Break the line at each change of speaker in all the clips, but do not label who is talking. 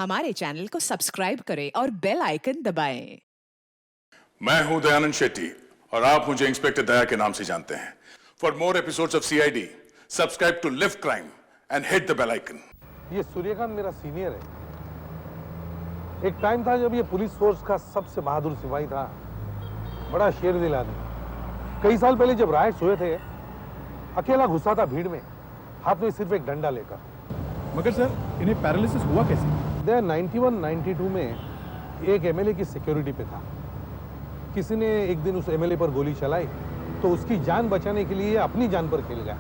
हमारे चैनल को सब्सक्राइब करें और बेल आइकन दबाएं।
मैं हूं दयानंद शेट्टी और आप मुझे इंस्पेक्टर दया के नाम से जानते हैं। For more episodes of CID subscribe to Lift Crime and hit the bell icon.
ये सूर्यकांत मेरा सीनियर है। एक टाइम था जब ये पुलिस फोर्स का सबसे बहादुर सिपाही था, बड़ा शेर दिल आदमी। कई साल पहले जब राइट्स हुए थे, अकेला घुसा था भीड़ में, हाथ में सिर्फ एक डंडा लेकर।
मगर सर, इन्हें पैरालिसिस हुआ कैसे?
91-92 में एक एमएलए की सिक्योरिटी पे था। किसी ने एक दिन उस एमएलए पर गोली चलाई तो उसकी जान बचाने के लिए अपनी जान पर खेल गया।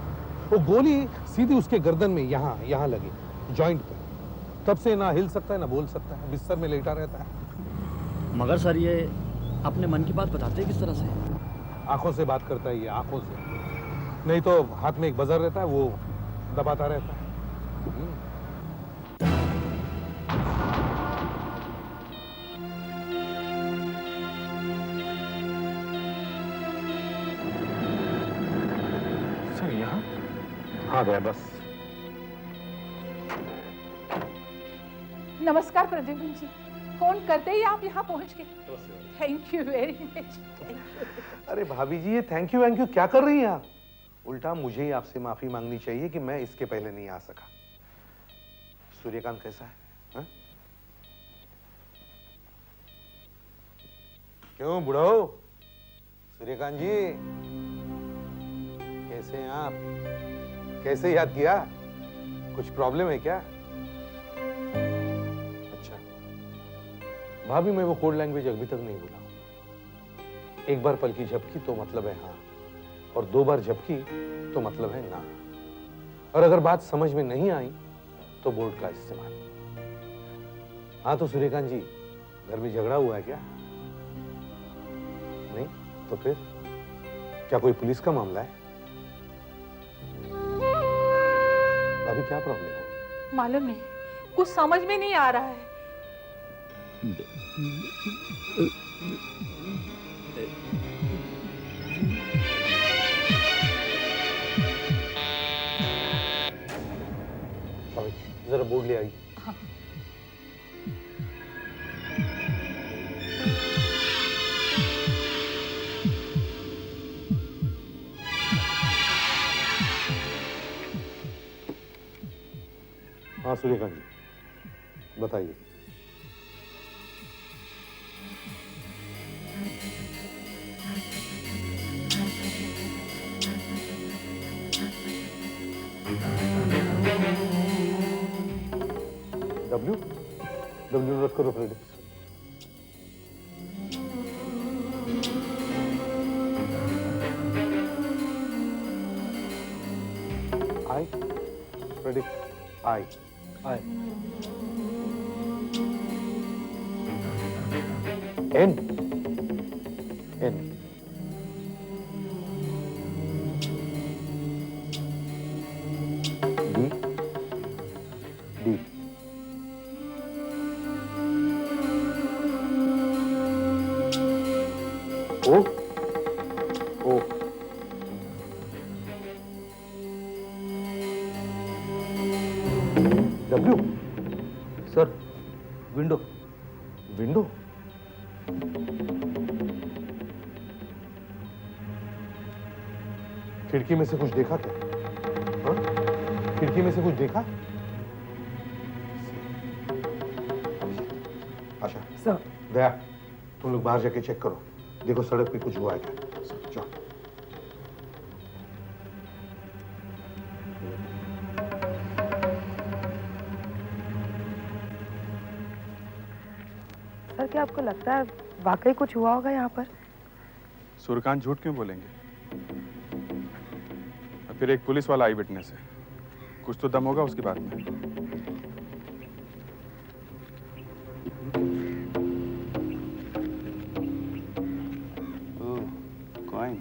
वो गोली सीधी उसके गर्दन में यहाँ लगी, जॉइंट पे। तब से ना हिल सकता है ना बोल सकता है, बिस्तर में लेटा रहता है।
मगर सर, ये अपने मन की बात बताते हैं किस तरह से?
आंखों से बात करता है ये, आंखों से। नहीं तो हाथ में एक बजर रहता है, वो दबाता रहता है।
सर यहाँ?
हाँ गया बस।
नमस्कार प्रद्युम्न जी, फोन करते ही आप यहाँ पहुँच गए। Thank you very much.
अरे भाभी जी, ये थैंक यू क्या कर रही हैं आप? उल्टा मुझे ही आपसे माफी मांगनी चाहिए कि मैं इसके पहले नहीं आ सका। सूर्यकांत कैसा है? हा? क्यों बुढ़ो? सूर्यकांत जी कैसे हैं आप? कैसे याद किया? कुछ प्रॉब्लम है क्या? अच्छा भाभी, मैं वो कोड लैंग्वेज अभी तक नहीं भूला। एक बार पलकी झपकी तो मतलब है हाँ, और दो बार झपकी तो मतलब है ना। और अगर बात समझ में नहीं आई तो बोर्ड का इस्तेमाल। हाँ तो सूर्यकांत जी, घर में झगड़ा हुआ है क्या? नहीं तो फिर क्या कोई पुलिस का मामला है? अभी क्या प्रॉब्लम है?
मालूम नहीं, कुछ समझ में नहीं आ रहा है।
जरा बोर्ड ले आई।
हाँ।
हाँ सूर्यकांत जी बताइए। डब्ल्यू रख करो Freddy. I Freddy, I N N D D O O W.
Sir, window.
Window? खिड़की में से कुछ देखा क्या? हाँ? खिड़की में से कुछ देखा? आशा
सर।
दया, तुम लोग बाहर जाके चेक करो, देखो सड़क पे कुछ हुआ है क्या। जाओ।
सर, क्या आपको लगता है वाकई कुछ हुआ होगा यहाँ पर?
सूर्यकांत झूठ क्यों बोलेंगे? और फिर एक पुलिस वाला आई विटनेस है, कुछ तो दम होगा उसकी बात में। कॉइन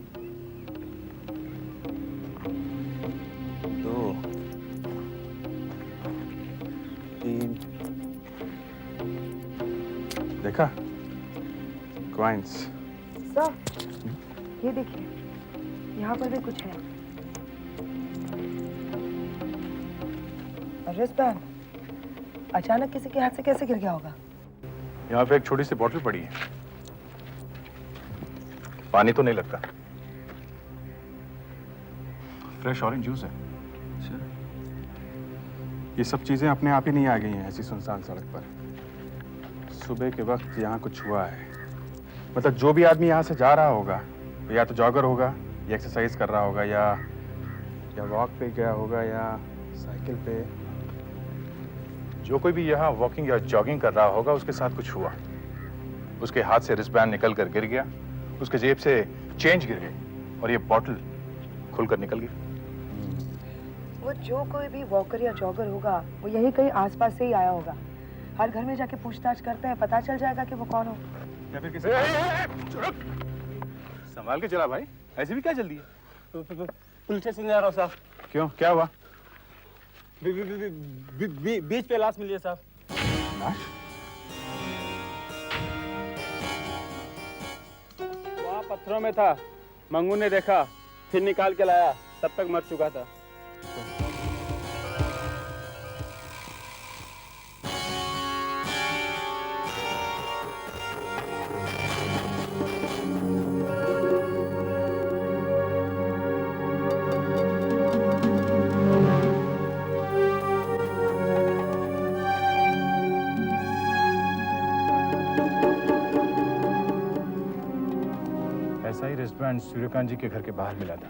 2 3 देखा? कॉइन्स।
सर, ये देखिए, यहाँ पर भी कुछ है। रिस्टबैंड। अचानक किसी के हाथ से कैसे गिर गया होगा?
यहाँ पे एक छोटी सी बॉटल पड़ी है, पानी तो नहीं लगता, फ्रेश ऑरेंज जूस है। ये सब चीजें अपने आप ही नहीं आ गई हैं ऐसी सुनसान सड़क पर। सुबह के वक्त यहाँ कुछ हुआ है। मतलब जो भी आदमी यहाँ से जा रहा होगा, या तो जॉगर होगा, या एक्सरसाइज कर रहा होगा, या वॉक पे गया होगा, या साइकिल पे। जो कोई भी यहाँ वॉकिंग या जॉगिंग कर रहा होगा, उसके साथ कुछ हुआ। उसके हाथ से रिस्टबैंड निकल कर गिर गया, उसके जेब से चेंज गिर गई, और ये बॉटल खुलकर निकल गई।
वो जो कोई भी वॉकर या जॉगर होगा, वो यही कहीं आसपास से ही आया होगा। हर घर में जाके पूछताछ करते हैं, पता चल जाएगा कि वो कौन हो।
या फिर किसी संभाल के चला भाई, ऐसे भी क्या जल्दी है?
पुलिस स्टेशन जा रहा हूँ साहब।
क्यों, क्या हुआ?
बीच पे लाश मिली है साहब।
लाश?
वहाँ पत्थरों में था, मंगू ने देखा, फिर निकाल के लाया, तब तक मर चुका था।
ऐसा ही रिस्टबैंड सूर्यकांत जी के घर के बाहर मिला था।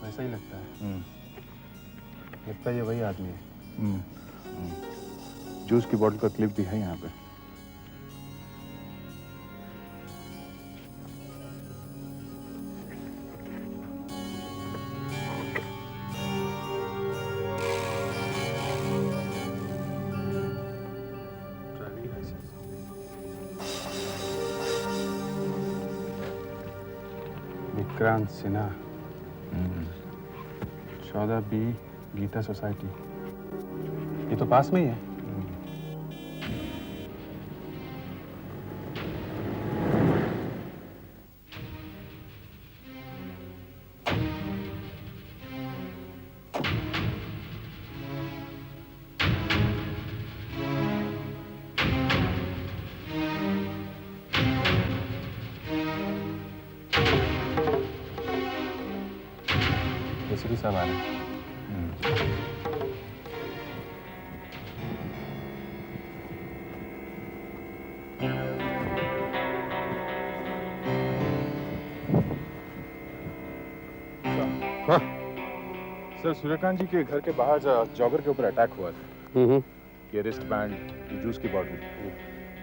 वैसा ही लगता है। लगता है ये वही आदमी है। जूस की बोतल का क्लिप भी है यहाँ पे। Vikrant Sinha, 14B Geeta society. ये तो पास में ही है। जैसे भी सब आ रहे हैं।
हाँ।
सर, सूर्यकांत जी के घर के बाहर जॉगर के ऊपर अटैक हुआ था। ये रिस्ट बैंड, ये जूस की बॉटल,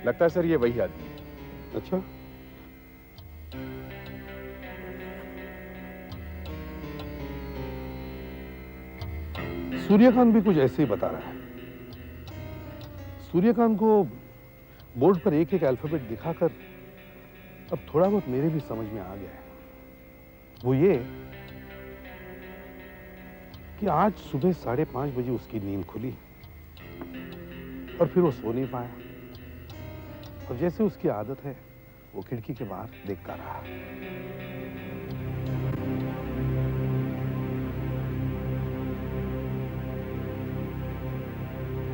लगता है सर ये वही आदमी है।
अच्छा, सूर्यकांत भी कुछ ऐसे ही बता रहा है। सूर्यकांत को बोर्ड पर एक एक अल्फाबेट दिखाकर अब थोड़ा बहुत मेरे भी समझ में आ गया है। वो ये कि आज सुबह 5:30 बजे उसकी नींद खुली और फिर वो सो नहीं पाया, और जैसे उसकी आदत है वो खिड़की के बाहर देखता रहा।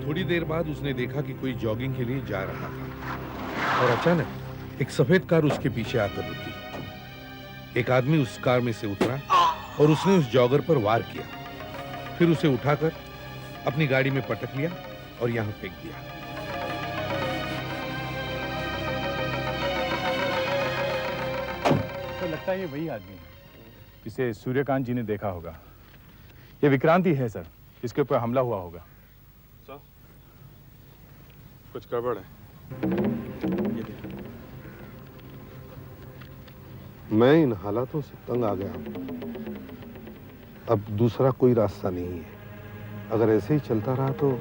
थोड़ी देर बाद उसने देखा कि कोई जॉगिंग के लिए जा रहा था और अचानक एक सफेद कार उसके पीछे आकर रुकी। एक आदमी उस कार में से उतरा और उसने उस जॉगर पर वार किया, फिर उसे उठाकर अपनी गाड़ी में पटक लिया और यहां फेंक दिया।
तो लगता है ये वही आदमी है जिसे सूर्यकांत जी ने देखा होगा। ये विक्रांत ही है सर, इसके ऊपर हमला हुआ होगा।
सर, कुछ गड़बड़ है। ये देखिए।
मैं इन हालातों से तंग आ गया हूं। अब दूसरा कोई रास्ता नहीं है। अगर ऐसे ही चलता रहा तो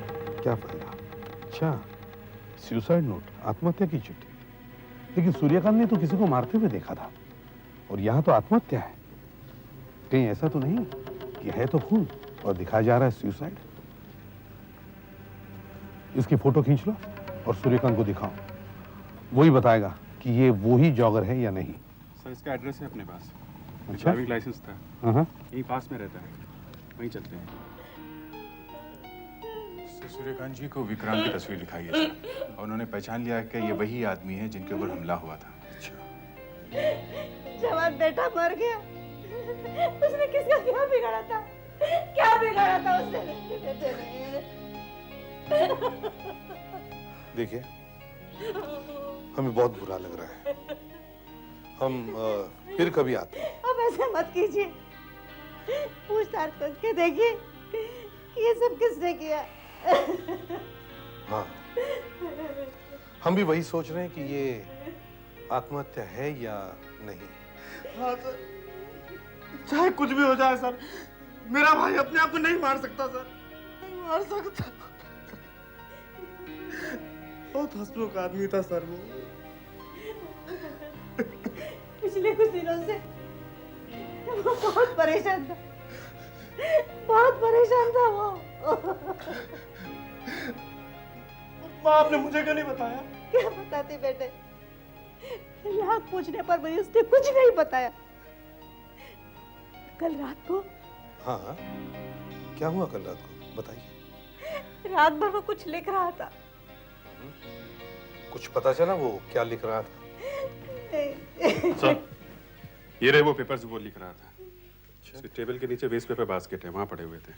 क्या फायदा। अच्छा, सुसाइड नोट, आत्महत्या की चिट्ठी। लेकिन सूर्यकांत ने तो किसी को मारते हुए देखा था, और यहां तो आत्महत्या है। कहीं ऐसा तो नहीं कि है तो खून और दिखाया जा रहा है सुसाइड। इसकी फोटो खींच लो और सूर्यकांत को दिखाओ, वही बताएगा कि ये वो ही जॉगर है या नहीं।
सर, इसका एड्रेस है अपने पास।
अच्छा,
ड्राइविंग लाइसेंस था,
हाँ,
यहीं पास में रहता है, वहीं चलते हैं। मिस्टर सूर्यकांत जी को विक्रांत की तस्वीर दिखाई है सर, और उन्होंने पहचान लिया कि ये वही आदमी है जिनके ऊपर हमला हुआ था।
जवान बेटा मर गया, उसने किसका क्या बिगाड़ा था? क्या बिगाड़ा था उसने मेरे बेटे ने?
देखिए, हमें बहुत बुरा लग रहा है। हम फिर कभी आते हैं।
अब ऐसे मत कीजिए, पूछताछ करके देखिए कि ये सब किसने किया।
हाँ, हम भी वही सोच रहे हैं कि ये आत्महत्या है या नहीं।
हाँ सर, चाहे कुछ भी हो जाए सर, मेरा भाई अपने आप को नहीं मार सकता सर, नहीं मार सकता। बहुत हंसमुख आदमी था सर वो।
पिछले कुछ दिनों से वो बहुत परेशान था, बहुत परेशान था वो।
माँ, आपने मुझे क्यों नहीं बताया?
क्या बताती बेटे, लाख पूछने पर भी उसने कुछ नहीं बताया। कल रात को,
हाँ, क्या हुआ कल रात को, बताइए।
रात भर वो कुछ लिख रहा था।
कुछ पता चला वो क्या लिख रहा था?
सर, ये रहे वो पेपर्स वो लिख रहा था। उसके टेबल के नीचे वेस्ट पेपर बास्केट है, वहां पड़े हुए थे।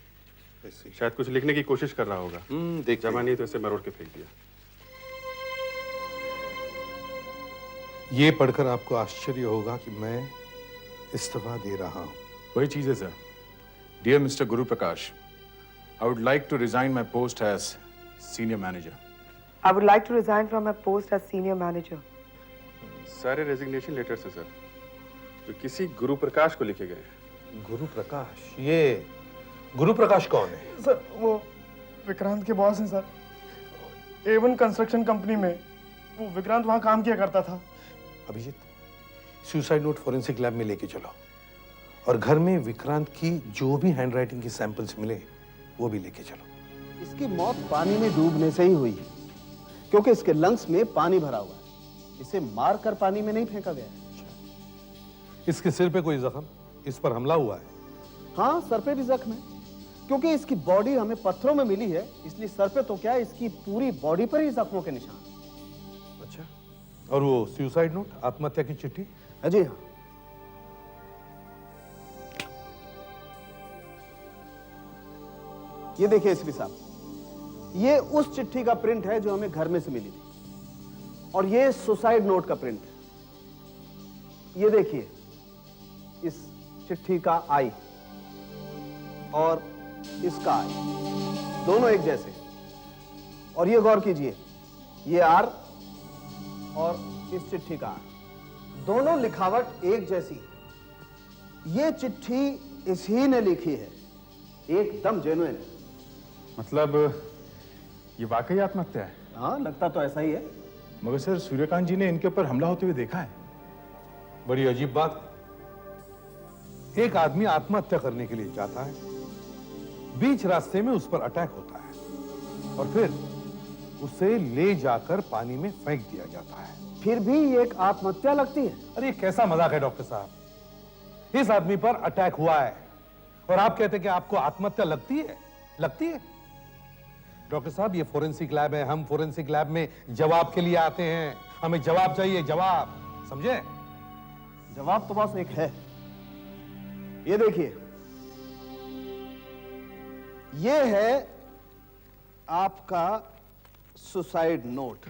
शायद कुछ लिखने की कोशिश कर रहा होगा।
देख,
जमा नहीं तो इसे मरोड़ के फेंक दिया।
ये पढ़कर आपको आश्चर्य होगा कि मैं इस्तीफा दे रहा हूं।
वही चीज है sir. Dear mister Guru Prakash, I would like to resign my post as senior manager.
I would like to resign from my post as senior manager.
सारे रेजिग्नेशन लेटर्स हैं सर, जो किसी गुरु प्रकाश को लिखे गए।
गुरु प्रकाश? ये गुरु प्रकाश कौन है?
सर, वो विक्रांत के बॉस हैं सर। A1 कंस्ट्रक्शन कंपनी में वो विक्रांत वहाँ काम किया करता था।
Abhijeet, suicide note forensic lab में लेके चलो, और घर में विक्रांत की जो भी हैंडराइटिंग के सैंपल्स मिले वो भी लेके चलो।
इसकी मौत पानी में डूबने से ही हुई है, क्योंकि इसके लंग्स में पानी भरा हुआ है। इसे मार कर पानी में नहीं फेंका गया है।
इसके सिर पे कोई जख्म? इस पर हमला हुआ है?
हाँ, सर पे भी जख्म है, क्योंकि इसकी बॉडी हमें पत्थरों में मिली है, इसलिए सर पे तो क्या, इसकी पूरी बॉडी पर ही जख्मों के निशान।
अच्छा, और वो सुसाइड नोट, आत्महत्या की चिट्ठी?
जी हाँ। ये देखिए एसपी साहब, ये उस चिट्ठी का प्रिंट है जो हमें घर में से मिली थी, और ये सुसाइड नोट का प्रिंट है। ये देखिए, इस चिट्ठी का आई और इसका आई, दोनों एक जैसे। और ये गौर कीजिए, ये आर और इस चिट्ठी का आर, दोनों लिखावट एक जैसी है। ये चिट्ठी इसी ने लिखी है, एकदम जेन्युइन है।
मतलब ये वाकई आत्महत्या है?
हाँ, लगता तो ऐसा ही है।
मगर सर, सूर्यकांत जी ने इनके ऊपर हमला होते हुए देखा है।
बड़ी अजीब बात। एक आदमी आत्महत्या करने के लिए जाता है, बीच रास्ते में उस पर अटैक होता है, और फिर उसे ले जाकर पानी में फेंक दिया जाता है।
फिर भी ये एक आत्महत्या लगती है?
अरे ये कैसा मजाक है डॉक्टर साहब? इस आदमी पर अटैक हुआ है और आप कहते हैं कि आपको आत्महत्या लगती है? लगती है? डॉक्टर साहब, ये फोरेंसिक लैब है, हम फोरेंसिक लैब में जवाब के लिए आते हैं। हमें जवाब चाहिए, जवाब, समझे?
जवाब तो बस एक है। ये देखिए, ये है आपका सुसाइड नोट,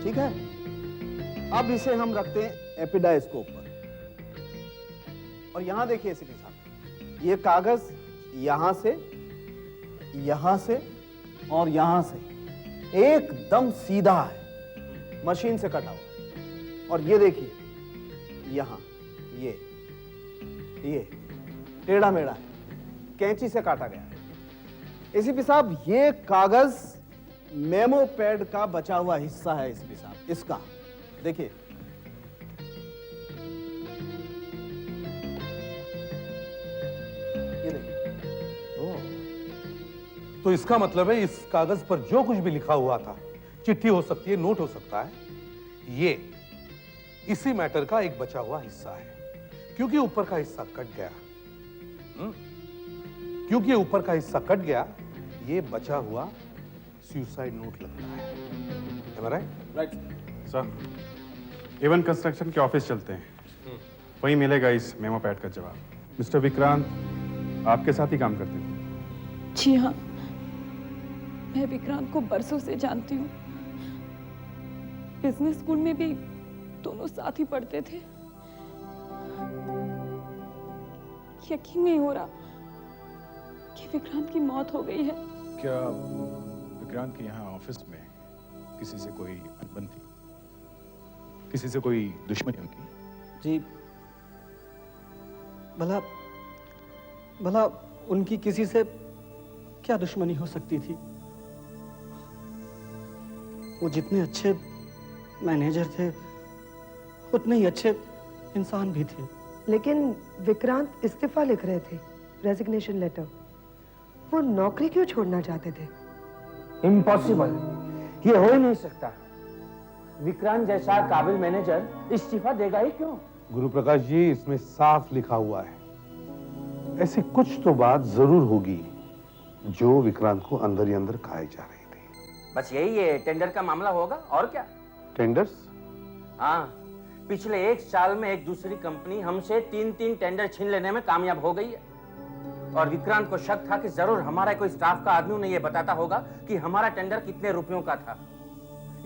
ठीक है? अब इसे हम रखते हैं एपिडाइस्कोप पर, और यहां देखिए एसपी साहब, ये कागज यहां से और यहां से एकदम सीधा है, मशीन से कटा हुआ। और ये देखिए, यहां ये टेढ़ा मेढ़ा है, कैंची से काटा गया है। एसीपी साहब, ये कागज मेमो पैड का बचा हुआ हिस्सा है एसीपी साहब, इसका देखिए। ये देखिए।
तो इसका मतलब है इस कागज पर जो कुछ भी लिखा हुआ था, चिट्ठी हो सकती है, नोट हो सकता है, ये इसी मैटर का एक बचा हुआ हिस्सा है। क्योंकि ऊपर का हिस्सा कट गया, क्योंकि ऊपर का हिस्सा कट गया, ये बचा हुआ सुसाइड नोट लगता है। Am I right?
Right sir. Avon construction के ऑफिस चलते हैं, वहीं मिलेगा इस मेमो पैड का जवाब। मिस्टर विक्रांत आपके साथ ही काम करते थे?
जी हाँ, मैं विक्रांत को बरसों से जानती हूँ। बिजनेस स्कूल में भी दोनों साथ ही पढ़ते थे। यकीन नहीं हो रहा कि विक्रांत की मौत हो गई है।
क्या विक्रांत के यहाँ ऑफिस में किसी से कोई अनबन थी, किसी से कोई दुश्मनी उनकी?
जी, भला भला उनकी किसी से क्या दुश्मनी हो सकती थी? वो जितने अच्छे मैनेजर थे उतने ही अच्छे इंसान भी थे।
लेकिन विक्रांत इस्तीफा लिख रहे थे, रेजिग्नेशन लेटर। वो नौकरी क्यों छोड़ना चाहते थे?
इम्पॉसिबल, ये हो ही नहीं सकता। विक्रांत जैसा काबिल मैनेजर इस्तीफा देगा ही क्यों?
गुरु प्रकाश जी, इसमें साफ लिखा हुआ है, ऐसी कुछ तो बात जरूर होगी जो विक्रांत को अंदर ही अंदर खाए जा रही थी।
बस यही है, टेंडर का मामला होगा और क्या।
टेंडर्स?
हाँ, पिछले 1 साल में एक दूसरी कंपनी हमसे 3 टेंडर छीन लेने में कामयाब हो गई है। और विक्रांत को शक था कि जरूर हमारा कोई स्टाफ का आदमी उन्हें यह बताता होगा कि हमारा टेंडर कितने रुपयों का था।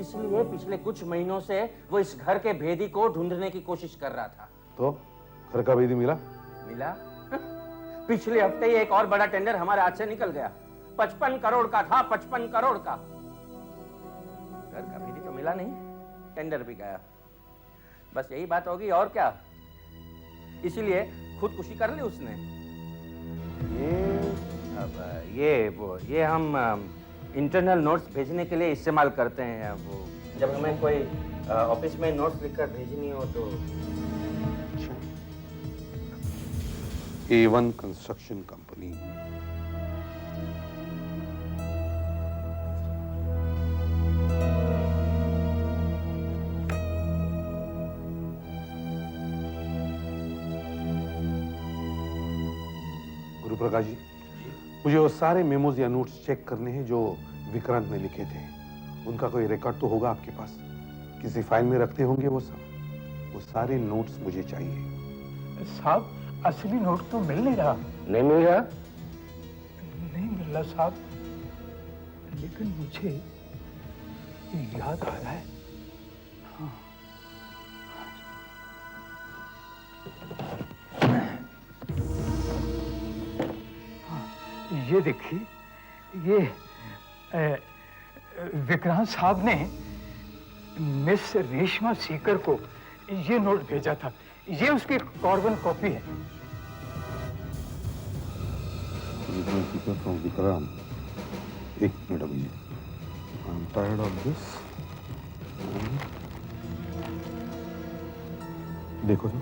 इसलिए पिछले कुछ महीनों से वो इस घर के भेदी को ढूंढने की कोशिश कर रहा था।
तो घर का भेदी मिला?
मिला। पिछले हफ्ते ही एक और बड़ा टेंडर हमारे हाथ से निकल गया। 55 करोड़ का था, 55 करोड़ का। घर का भेदी तो मिला नहीं, टेंडर भी गया। बस यही बात होगी और क्या। इसीलिए खुदकुशी कर ली उसने। ये हम इंटरनल नोट्स भेजने के लिए इस्तेमाल करते हैं। वो जब हमें कोई ऑफिस में नोट्स लिखकर भेजनी हो तो।
A1 construction company. गुरु प्रकाश जी, मुझे वो सारे मेमोज या नोट्स चेक करने हैं जो विक्रांत ने लिखे थे। उनका कोई रिकॉर्ड तो होगा आपके पास, किसी फाइल में रखते होंगे वो सब। वो सारे नोट्स मुझे चाहिए।
साहब, असली नोट तो मिल नहीं रहा।
नहीं मिल रहा?
नहीं मिल रहा साहब, लेकिन मुझे याद आ रहा है। हाँ। ये देखिए, ये विक्रांत साहब ने मिस रेशमा सीकर को ये नोट भेजा था। ये उसकी कॉर्बन कॉपी है।
फ्रॉम विक्रांत। एक मिनट अभी, I am tired of this. देखो तो।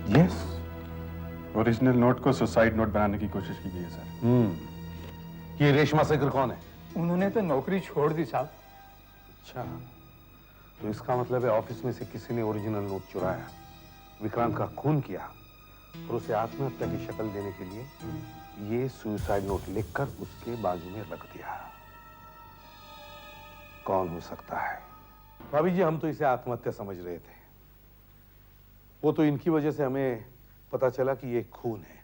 यस, ओरिजिनल नोट को सुसाइड नोट बनाने की कोशिश की गई है सर।
ये रेशमा सेकर कौन है?
उन्होंने तो नौकरी छोड़ दी साहब।
अच्छा, तो इसका मतलब है ऑफिस में से किसी ने ओरिजिनल नोट चुराया, विक्रांत का खून किया और उसे आत्महत्या की शक्ल देने के लिए ये सुसाइड नोट लिखकर उसके बाजू में रख दिया। कौन हो सकता है? भाभी जी, हम तो इसे आत्महत्या समझ रहे थे। वो तो इनकी वजह से हमें पता चला कि ये खून है।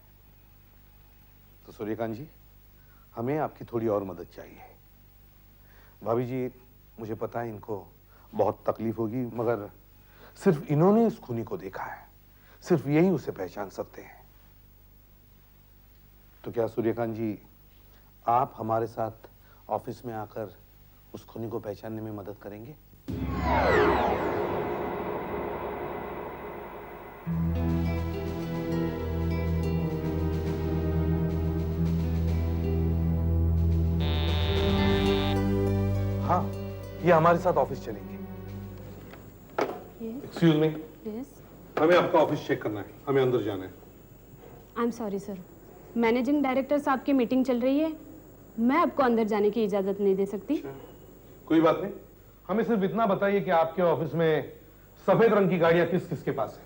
तो सूर्यकांत जी, हमें आपकी थोड़ी और मदद चाहिए। भाभी जी, मुझे पता है इनको बहुत तकलीफ होगी, मगर सिर्फ इन्होंने इस खूनी को देखा है, सिर्फ यही उसे पहचान सकते हैं। तो क्या सूर्यकांत जी, आप हमारे साथ ऑफिस में आकर उस खूनी को पहचानने में मदद करेंगे? हाँ, ये हमारे साथ ऑफिस चलेंगे। एक्सक्यूज मी, हमें आपका ऑफिस चेक करना है, हमें अंदर जाना है।
I am sorry sir, managing director साहब की मीटिंग चल रही है, मैं आपको अंदर जाने की इजाजत नहीं दे सकती।
कोई बात नहीं, हमें सिर्फ इतना बताइए कि आपके ऑफिस में सफेद रंग की गाड़ियां किस किसके पास है?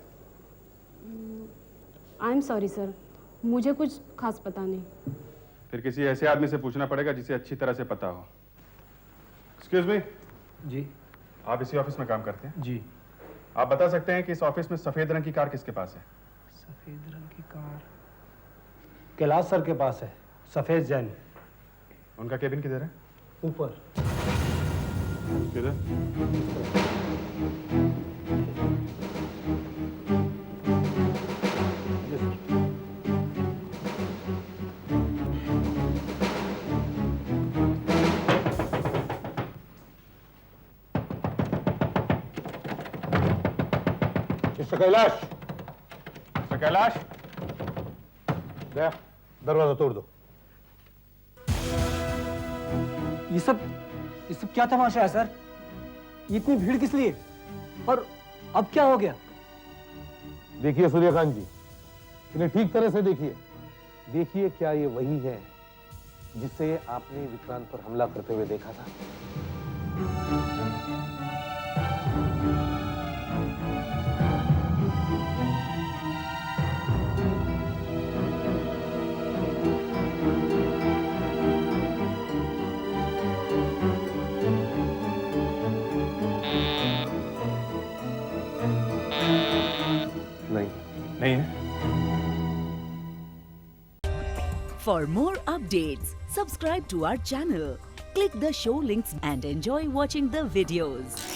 आई एम सॉरी सर, मुझे कुछ खास पता नहीं।
फिर किसी ऐसे आदमी से पूछना पड़ेगा जिसे अच्छी तरह से पता हो। Excuse me.
जी।
आप इसी ऑफिस में काम करते हैं?
जी।
आप बता सकते हैं कि इस ऑफिस में सफेद रंग की कार किसके पास है?
सफेद रंग की कार कैलाश सर के पास है, सफेद जैन।
उनका केबिन किधर है?
ऊपर।
किधर?
मिस्टर कैलाश।
मिस्टर कैलाश,
दरवाजा तोड़ दो।
ये सब क्या तमाशा है सर? ये इतनी भीड़ किस लिए? और अब क्या हो गया?
देखिए सूर्यकांत जी, इन्हें ठीक तरह से देखिए। देखिए क्या ये वही है जिसे आपने विक्रांत पर हमला करते हुए देखा था?
नहीं है।
For more updates, subscribe to our channel, click the show links and enjoy watching the videos.